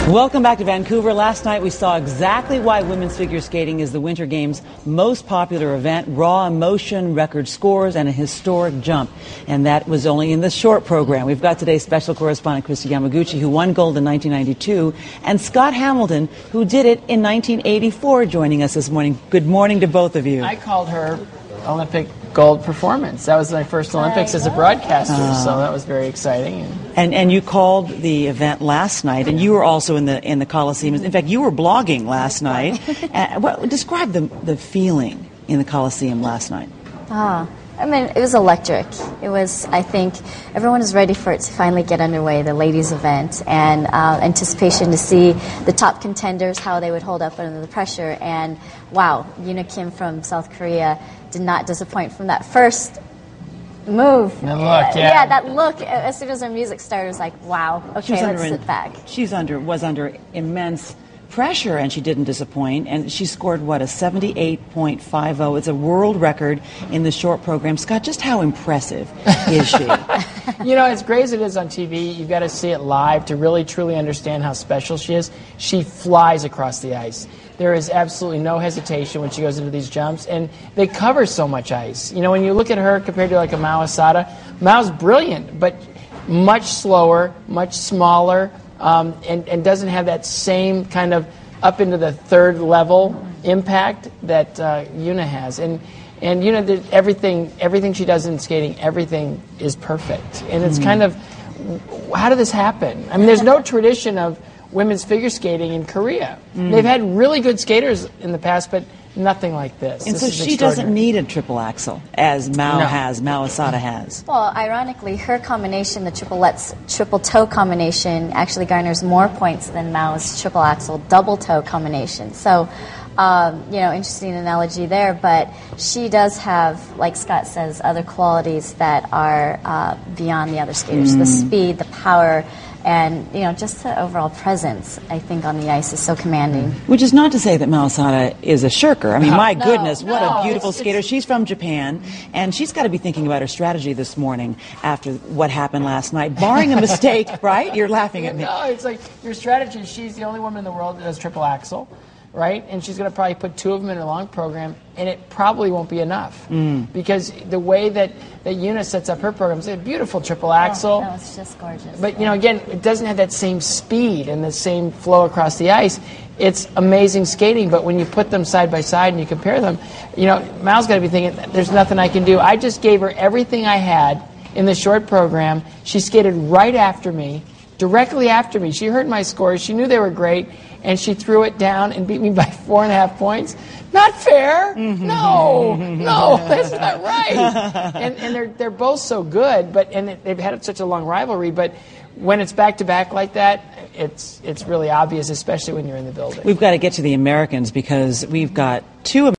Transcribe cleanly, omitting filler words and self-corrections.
Welcome back to Vancouver. Last night we saw exactly why women's figure skating is the Winter Games' most popular event. Raw emotion, record scores, and a historic jump. And that was only in the short program. We've got today's special correspondent, Kristi Yamaguchi, who won gold in 1992, and Scott Hamilton, who did it in 1984, joining us this morning. Good morning to both of you. I called her Olympic gold performance. That was my first Olympics as a broadcaster, so that was very exciting. And you called the event last night, and you were also in the Coliseum. In fact, you were blogging last night. Describe the feeling in the Coliseum last night. I mean, it was electric. It was, I think, everyone is ready for it to finally get underway, the ladies' event, and anticipation to see the top contenders, how they would hold up under the pressure. And wow, Yuna Kim from South Korea did not disappoint from that first move. That look, yeah, that look. As soon as our music started, it was like, wow, okay, let's sit back. She was under immense pressure, and she didn't disappoint, and she scored, what, a 78.50. It's a world record in the short program. Scott, just how impressive is she? You know, as great as it is on TV, you've got to see it live to really, truly understand how special she is. She flies across the ice. There is absolutely no hesitation when she goes into these jumps, and they cover so much ice. You know, when you look at her compared to like a Mao Asada, Mao's brilliant, but much slower, much smaller, and doesn't have that same kind of up into the third level impact that Yuna has. And Yuna, everything she does in skating, everything is perfect. And it's kind of, how did this happen? I mean, there's no tradition of women's figure skating in Korea. They've had really good skaters in the past, but nothing like this. And so she doesn't need a triple axel, as Mao Asada has. Well, ironically, her combination, the triple toe combination, actually garners more points than Mao's triple axel double toe combination. So, you know, interesting analogy there, but she does have, like Scott says, other qualities that are beyond the other skaters. The speed, the power, and, you know, just the overall presence, I think, on the ice is so commanding. Which is not to say that Mao Asada is a shirker. I mean, my goodness, what a beautiful skater. She's from Japan, and she's got to be thinking about her strategy this morning after what happened last night, barring a mistake, right? You're laughing at me. No, it's like your strategy. She's the only woman in the world that does triple axel, right? And she's going to probably put two of them in her long program, and it probably won't be enough. Because the way that Yuna sets up her program is a beautiful triple axel. No, it's just gorgeous. But, you know, again, it doesn't have that same speed and the same flow across the ice. It's amazing skating, but when you put them side by side and you compare them, you know, Mao's got to be thinking, there's nothing I can do. I just gave her everything I had in the short program. She skated right after me, directly after me. She heard my scores. She knew they were great. And she threw it down and beat me by 4.5 points. Not fair. No, that's not right. And they're both so good, and they've had such a long rivalry. But when it's back to back like that, it's really obvious, especially when you're in the building. We've got to get to the Americans because we've got two